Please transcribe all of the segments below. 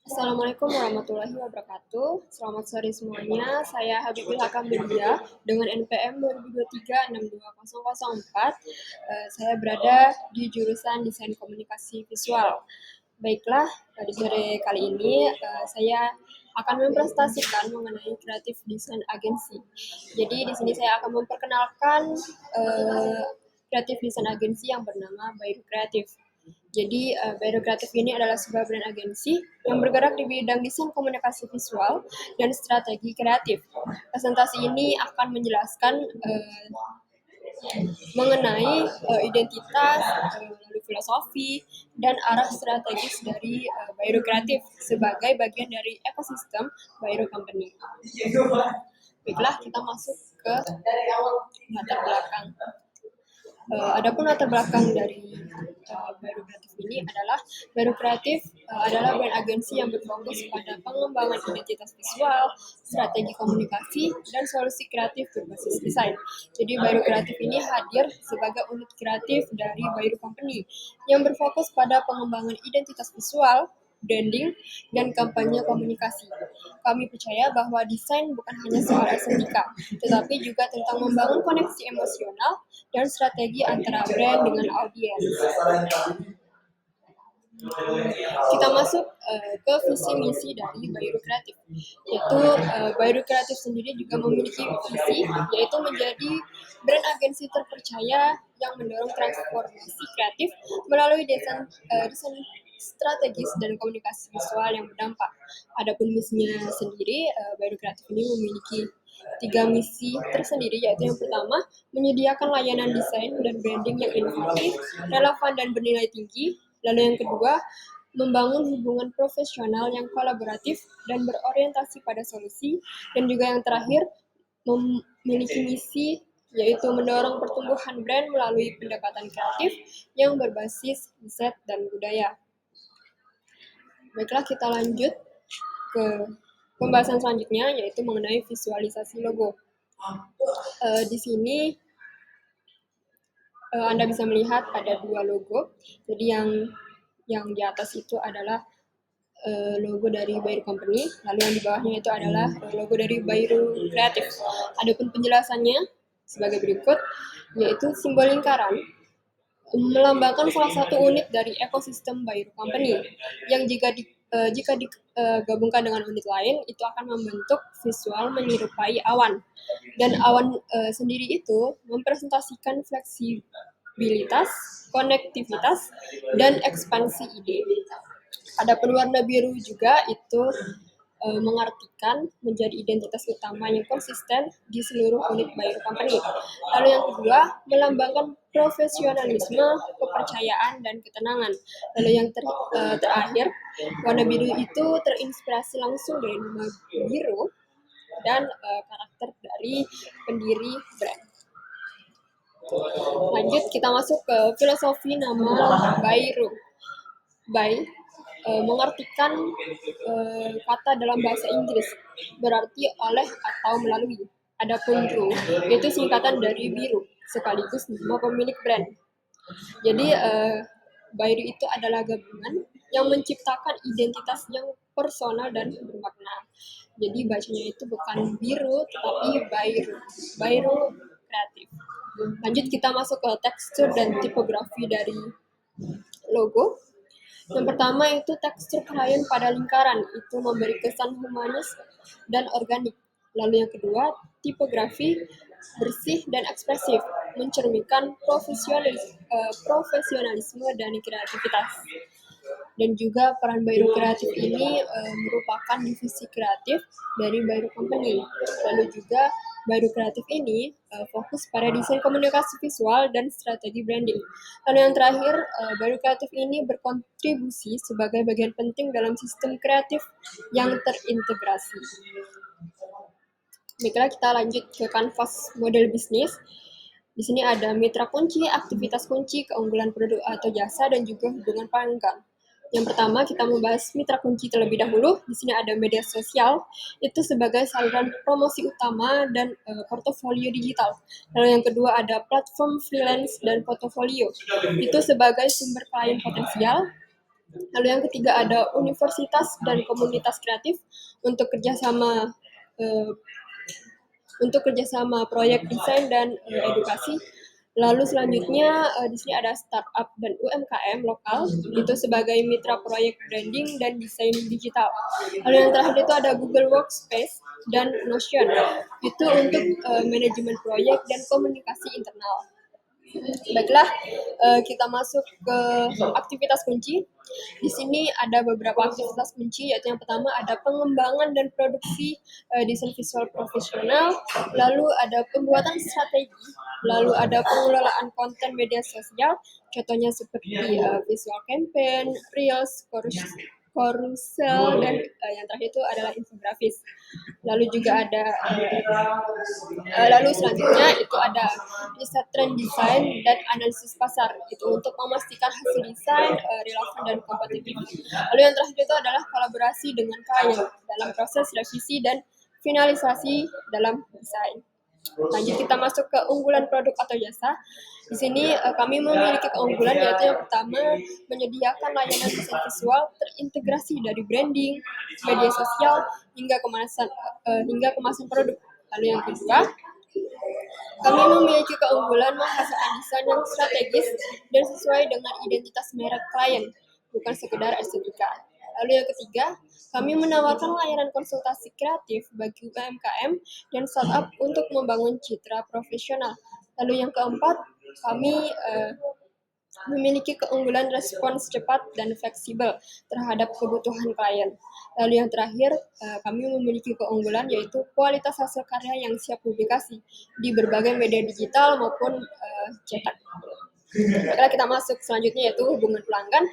Assalamualaikum warahmatullahi wabarakatuh. Selamat sore semuanya. Saya Habibul Hakam Media dengan NPM 2023-62004. Saya berada di jurusan Desain Komunikasi Visual. Baiklah, pada sore kali ini saya akan mempresentasikan mengenai Creative Design Agency. Jadi di sini saya akan memperkenalkan Creative Design Agency yang bernama Bairu Creative. Jadi, Bairu Kreatif ini adalah sebuah brand agensi yang bergerak di bidang desain komunikasi visual dan strategi kreatif. Presentasi ini akan menjelaskan mengenai identitas, lalu filosofi, dan arah strategis dari Bairu Kreatif sebagai bagian dari ekosistem Bairu Company. Baiklah, kita masuk ke latar belakang. Adapun latar belakang dari Bairu Kreatif ini adalah Bairu Kreatif adalah brand agensi yang berfokus pada pengembangan identitas visual, strategi komunikasi, dan solusi kreatif berbasis desain. Jadi Bairu Kreatif ini hadir sebagai unit kreatif dari Bairu Company yang berfokus pada pengembangan identitas visual, branding, dan kampanye komunikasi. Kami percaya bahwa desain bukan hanya soal estetika, tetapi juga tentang membangun koneksi emosional dan strategi antara brand dengan audiens. Kita masuk ke visi misi dari Bairu Kreatif, yaitu Bairu Kreatif sendiri juga memiliki visi, yaitu menjadi brand agensi terpercaya yang mendorong transformasi kreatif melalui desain strategis dan komunikasi visual yang berdampak. Adapun misinya sendiri, Bairu Kreatif ini memiliki 3 misi tersendiri, yaitu yang pertama, menyediakan layanan desain dan branding yang inovatif, relevan dan bernilai tinggi. Lalu yang kedua, membangun hubungan profesional yang kolaboratif dan berorientasi pada solusi. Dan juga yang terakhir, memiliki misi yaitu mendorong pertumbuhan brand melalui pendekatan kreatif yang berbasis riset dan budaya. Baiklah, kita lanjut ke pembahasan selanjutnya, yaitu mengenai visualisasi logo. Di sini Anda bisa melihat ada 2 logo. Jadi yang di atas itu adalah logo dari Bairu Company, lalu yang di bawahnya itu adalah logo dari Bairu Kreatif. Adapun penjelasannya sebagai berikut, yaitu simbol lingkaran melambangkan salah satu unit dari ekosistem Bairu Company yang jika digabungkan dengan unit lain itu akan membentuk visual menyerupai awan. Dan awan sendiri itu mempresentasikan fleksibilitas, konektivitas, dan ekspansi ide. Adapun warna biru juga itu mengartikan menjadi identitas utama yang konsisten di seluruh unit Bairu Company. Lalu yang kedua, melambangkan profesionalisme, kepercayaan, dan ketenangan. Lalu yang terakhir, warna biru itu terinspirasi langsung dari nama biru dan karakter dari pendiri brand. Lanjut, kita masuk ke filosofi nama Bairu. Bai mengartikan kata dalam bahasa Inggris, berarti oleh atau melalui. Adapun ru itu singkatan dari biru, sekaligus nama pemilik brand. Jadi Bairu itu adalah gabungan yang menciptakan identitas yang personal dan bermakna. Jadi bacanya itu bukan biru, tetapi Bairu. Bairu Kreatif. Lanjut, kita masuk ke tekstur dan tipografi dari logo. Yang pertama itu tekstur krayon pada lingkaran, itu memberi kesan humanis dan organik. Lalu yang kedua, tipografi bersih dan ekspresif, mencerminkan profesionalisme dan kreativitas. Dan juga peran Bairu Kreatif ini merupakan divisi kreatif dari Bairu Company. Lalu juga Bairu Kreatif ini fokus pada desain komunikasi visual dan strategi branding. Lalu yang terakhir, Bairu Kreatif ini berkontribusi sebagai bagian penting dalam sistem kreatif yang terintegrasi. Baiklah, kita lanjut ke kanvas model bisnis. Di sini ada mitra kunci, aktivitas kunci, keunggulan produk atau jasa, dan juga hubungan pelanggan. Yang pertama, kita membahas mitra kunci terlebih dahulu. Di sini ada media sosial, itu sebagai saluran promosi utama dan portofolio digital. Lalu yang kedua ada platform freelance dan portofolio, itu sebagai sumber klien potensial. Lalu yang ketiga ada universitas dan komunitas kreatif untuk kerjasama eh, proyek desain dan edukasi. Lalu selanjutnya di sini ada startup dan UMKM lokal itu sebagai mitra proyek branding dan desain digital. Lalu yang terakhir itu ada Google Workspace dan Notion itu untuk manajemen proyek dan komunikasi internal. Baiklah, kita masuk ke aktivitas kunci. Di sini ada beberapa aktivitas kunci, yaitu yang pertama ada pengembangan dan produksi desain visual profesional, lalu ada pembuatan strategi, lalu ada pengelolaan konten media sosial, contohnya seperti visual campaign, reels, carousel, dan yang terakhir itu adalah infografis. Lalu juga ada lalu selanjutnya itu ada riset trend desain dan analisis pasar itu untuk memastikan hasil desain relevan dan kompetitif. Lalu yang terakhir itu adalah kolaborasi dengan klien dalam proses revisi dan finalisasi dalam desain. Lanjut kita masuk ke unggulan produk atau jasa. Di sini kami memiliki keunggulan yaitu yang pertama menyediakan layanan desain visual terintegrasi dari branding, media sosial hingga kemasan produk. Lalu yang kedua, kami memiliki keunggulan menghasilkan desain yang strategis dan sesuai dengan identitas merek klien, bukan sekedar estetika. Lalu yang ketiga, kami menawarkan layanan konsultasi kreatif bagi UMKM dan startup untuk membangun citra profesional. Lalu yang keempat, kami memiliki keunggulan respons cepat dan fleksibel terhadap kebutuhan klien. Lalu yang terakhir, kami memiliki keunggulan yaitu kualitas hasil karya yang siap publikasi di berbagai media digital maupun cetak. Baiklah, kita masuk selanjutnya yaitu hubungan pelanggan.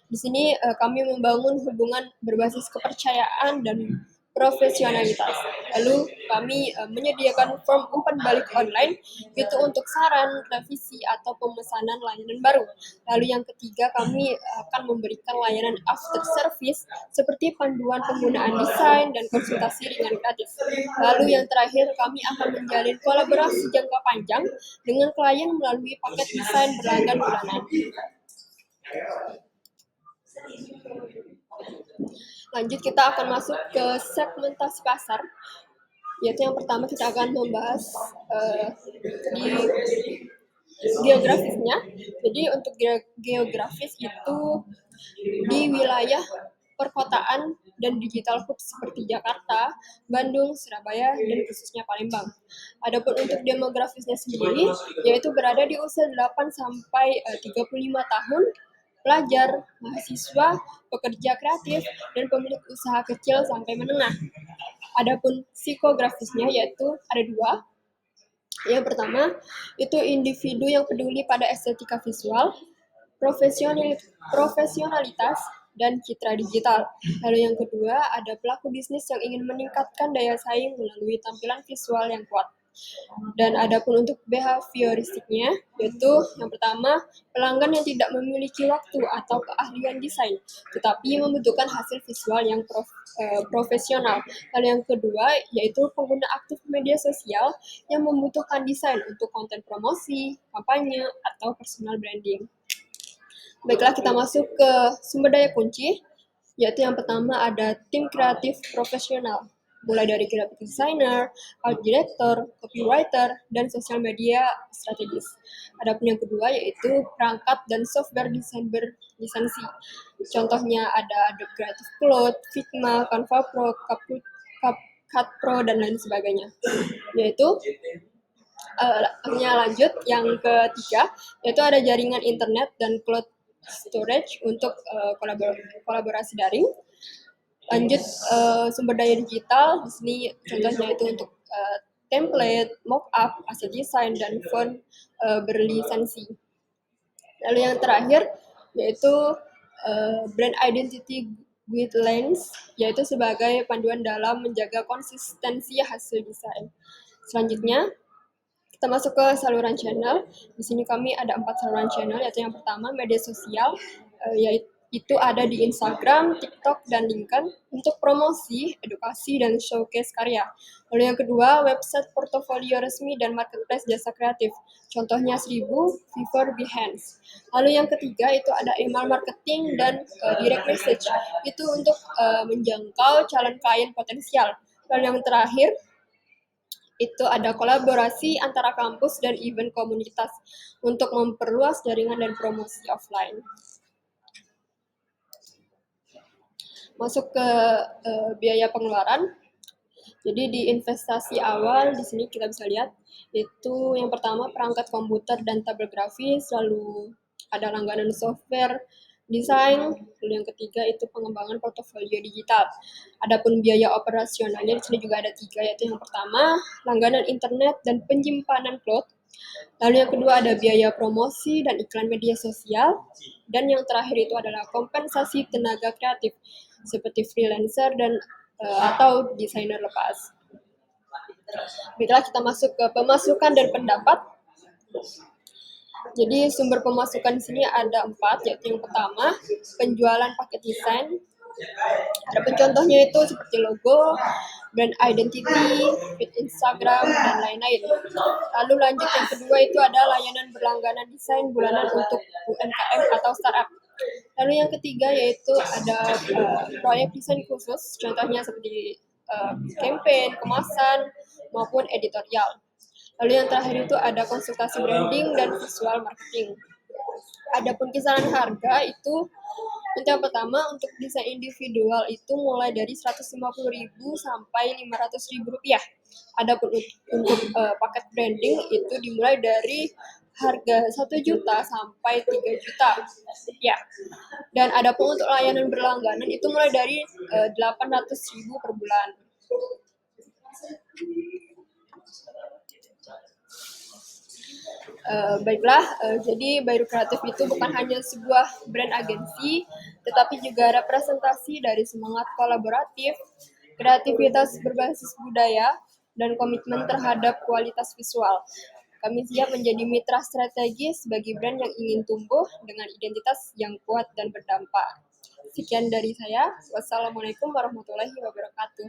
Di sini kami membangun hubungan berbasis kepercayaan dan profesionalitas. Lalu kami menyediakan form umpan balik online itu untuk saran, revisi atau pemesanan layanan baru. Lalu yang ketiga kami akan memberikan layanan after service seperti panduan penggunaan desain dan konsultasi ringan gratis. Lalu yang terakhir kami akan menjalin kolaborasi jangka panjang dengan klien melalui paket desain berlangganan bulanan. Lanjut kita akan masuk ke segmentasi pasar, yaitu yang pertama kita akan membahas di geografisnya. Jadi untuk geografis itu di wilayah perkotaan dan digital hub seperti Jakarta, Bandung, Surabaya, dan khususnya Palembang. Adapun untuk demografisnya sendiri, yaitu berada di usia 8 sampai 35 tahun, pelajar, mahasiswa, pekerja kreatif, dan pemilik usaha kecil sampai menengah. Adapun psikografisnya yaitu ada dua. Yang pertama, itu individu yang peduli pada estetika visual, profesionalitas, dan citra digital. Lalu yang kedua, ada pelaku bisnis yang ingin meningkatkan daya saing melalui tampilan visual yang kuat. Dan adapun untuk behavioristiknya, yaitu yang pertama, pelanggan yang tidak memiliki waktu atau keahlian desain, tetapi membutuhkan hasil visual yang profesional. Lalu yang kedua, yaitu pengguna aktif media sosial yang membutuhkan desain untuk konten promosi, kampanye, atau personal branding. Baiklah, kita masuk ke sumber daya kunci, yaitu yang pertama ada tim kreatif profesional, mulai dari graphic designer, art director, copywriter, dan sosial media strategis. Adapun yang kedua yaitu perangkat dan software desain berlisensi. Contohnya ada Adobe Creative Cloud, Figma, Canva Pro, CapCut Pro, dan lain sebagainya. Yaitu lanjut yang ketiga yaitu ada jaringan internet dan cloud storage untuk kolaborasi daring. Lanjut sumber daya digital, di sini contohnya itu untuk template, mockup, aset desain, dan font berlisensi. Lalu yang terakhir yaitu brand identity guidelines, yaitu sebagai panduan dalam menjaga konsistensi hasil desain. Selanjutnya kita masuk ke saluran channel. Di sini kami ada 4 saluran channel, yaitu yang pertama media sosial, itu ada di Instagram, TikTok, dan LinkedIn untuk promosi, edukasi, dan showcase karya. Lalu yang kedua, website portofolio resmi dan marketplace jasa kreatif. Contohnya 1000, Fiverr, Behance. Lalu yang ketiga itu ada email marketing dan direct message. Itu untuk menjangkau calon klien potensial. Lalu yang terakhir itu ada kolaborasi antara kampus dan event komunitas untuk memperluas jaringan dan promosi offline. Masuk ke biaya pengeluaran. Jadi di investasi awal di sini kita bisa lihat itu yang pertama perangkat komputer dan tabel grafis, lalu ada langganan software, desain, lalu yang ketiga itu pengembangan portofolio digital. Adapun biaya operasionalnya di sini juga ada 3, yaitu yang pertama langganan internet dan penyimpanan cloud. Lalu yang kedua ada biaya promosi dan iklan media sosial. Dan yang terakhir itu adalah kompensasi tenaga kreatif seperti freelancer dan atau desainer lepas. Baiklah, kita masuk ke pemasukan dan pendapat. Jadi sumber pemasukan di sini ada 4, yaitu yang pertama penjualan paket desain. Ada contohnya itu seperti logo, brand identity, feed Instagram, dan lain-lain. Lalu lanjut yang kedua itu ada layanan berlangganan desain bulanan untuk UMKM atau startup. Lalu yang ketiga yaitu ada proyek desain khusus, contohnya seperti campaign, kemasan, maupun editorial. Lalu yang terakhir itu ada konsultasi branding dan visual marketing. Adapun kisaran harga itu untuk yang pertama untuk desain individual itu mulai dari 150.000 sampai 500.000 rupiah. Adapun untuk paket branding itu dimulai dari harga 1 juta sampai 3 juta rupiah. Dan adapun untuk layanan berlangganan itu mulai dari 800.000 per bulan. Baiklah, jadi Bairu Kreatif itu bukan hanya sebuah brand agensi, tetapi juga representasi dari semangat kolaboratif, kreativitas berbasis budaya, dan komitmen terhadap kualitas visual. Kami siap menjadi mitra strategis bagi brand yang ingin tumbuh dengan identitas yang kuat dan berdampak. Sekian dari saya. Wassalamualaikum warahmatullahi wabarakatuh.